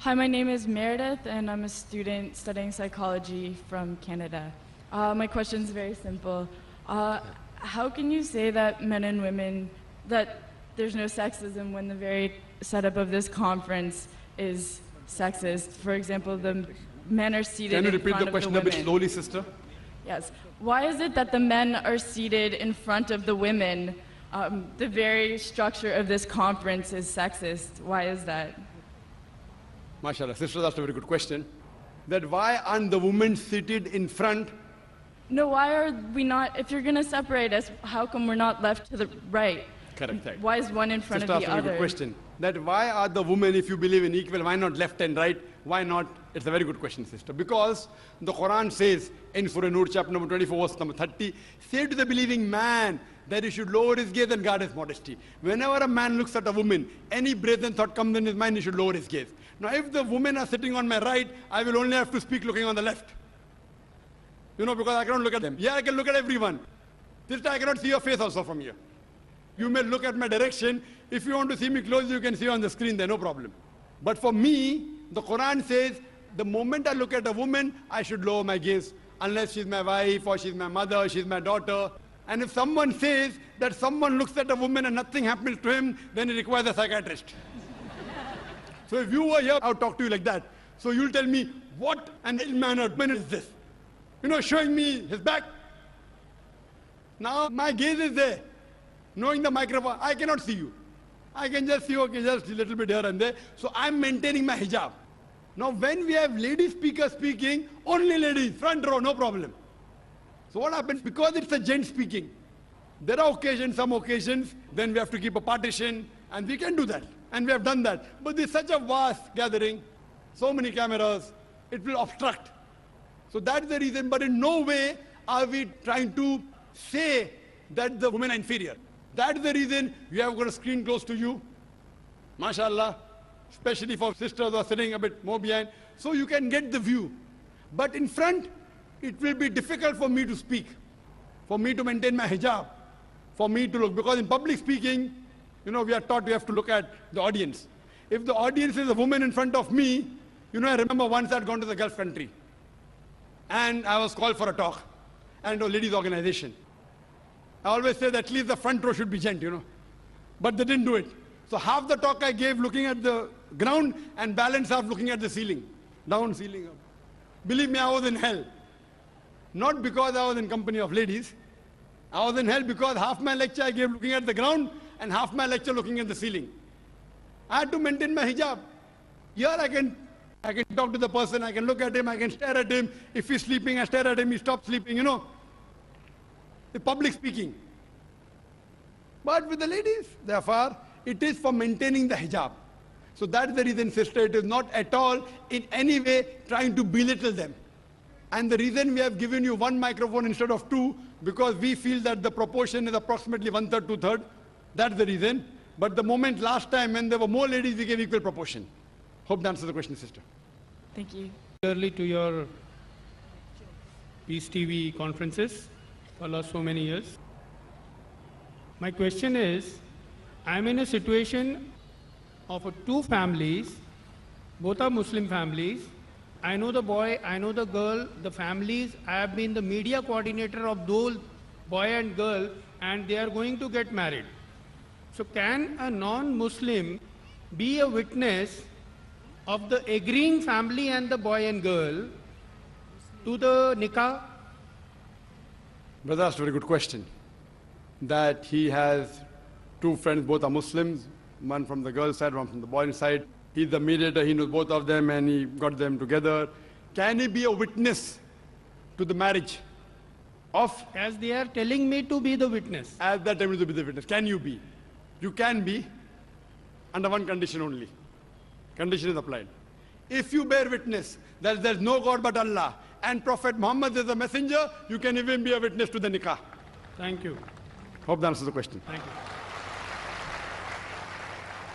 Hi, my name is Meredith, and I'm a student studying psychology from Canada. My question is very simple. How can you say that men and women, that there's no sexism when the very setup of this conference is sexist? For example, the men are seated in front of the women. Can you repeat the question a bit slowly, sister? Yes. Why is it that the men are seated in front of the women? The very structure of this conference is sexist. Why is that? MashaAllah, sister, that's a very good question. That why aren't the women seated in front? No, why are we not, if you're going to separate us, how come we're not left to the right? Correct. Why is one in front sister, of the that's a very other? good question. That why are the women, if you believe in equal, why not left and right? Why not? It's a very good question, sister. Because the Quran says in Surah Nur, chapter number 24, verse number 30, say to the believing man that he should lower his gaze and guard his modesty. Whenever a man looks at a woman, any brazen thought comes in his mind, he should lower his gaze. Now, if the women are sitting on my right, I will only have to speak looking on the left. Because I cannot look at them. Yeah, I can look at everyone. Sister, I cannot see your face also from here. You may look at my direction. If you want to see me close, you can see on the screen there, no problem. But for me, the Quran says, the moment I look at a woman, I should lower my gaze. Unless she's my wife, or she's my mother, she's my daughter. And if someone says that someone looks at a woman and nothing happens to him, then he requires a psychiatrist. So if you were here, I would talk to you like that. So you'll tell me, what an ill-mannered man is this? Showing me his back. Now my gaze is there. Knowing the microphone, I cannot see you. I can just see, okay, just a little bit here and there. So I'm maintaining my hijab. Now when we have lady speakers speaking, only ladies, front row, no problem. So what happens? Because it's a gent speaking, there are occasions, some occasions, then we have to keep a partition, and we can do that. And we have done that. But there's such a vast gathering, so many cameras, it will obstruct. So that's the reason, but in no way are we trying to say that the women are inferior. That's the reason we have got a screen close to you, mashallah, especially for sisters who are sitting a bit more behind, so you can get the view. But in front, it will be difficult for me to speak, for me to maintain my hijab, for me to look, because in public speaking, we are taught we have to look at the audience. If the audience is a woman in front of me, I remember once I'd gone to the Gulf country, and I was called for a talk, and a ladies' organization. I always say that at least the front row should be gent, But they didn't do it. So half the talk I gave looking at the ground, and balance half looking at the ceiling. Down, ceiling, up. Believe me, I was in hell. Not because I was in company of ladies. I was in hell because half my lecture I gave looking at the ground, and half my lecture looking at the ceiling. I had to maintain my hijab. Here I can talk to the person, I can look at him, I can stare at him. If he's sleeping, I stare at him, he stops sleeping, The public speaking. But with the ladies, therefore, it is for maintaining the hijab. So that's the reason, sister, it is not at all in any way trying to belittle them. And the reason we have given you one microphone instead of two, because we feel that the proportion is approximately 1/3, 2/3. That's the reason. But the moment last time when there were more ladies, we gave equal proportion. Hope that answers the question, sister. Thank you. Clearly to your Peace TV conferences for last so many years. My question is, I'm in a situation of two families, both are Muslim families. I know the boy, I know the girl, the families. I have been the media coordinator of those boy and girl, and they are going to get married. So can a non-Muslim be a witness of the agreeing family and the boy and girl to the nikah? Brother asked a very good question. That he has two friends, both are Muslims, one from the girl's side, one from the boy's side. He's the mediator, he knows both of them, and he got them together. Can he be a witness to the marriage of? As they are telling me to be the witness. As that time to be the witness. Can you be? You can be, under one condition only. Condition is applied. If you bear witness that there is no God but Allah, and Prophet Muhammad is a messenger, you can even be a witness to the nikah. Thank you. Hope that answers the question. Thank you.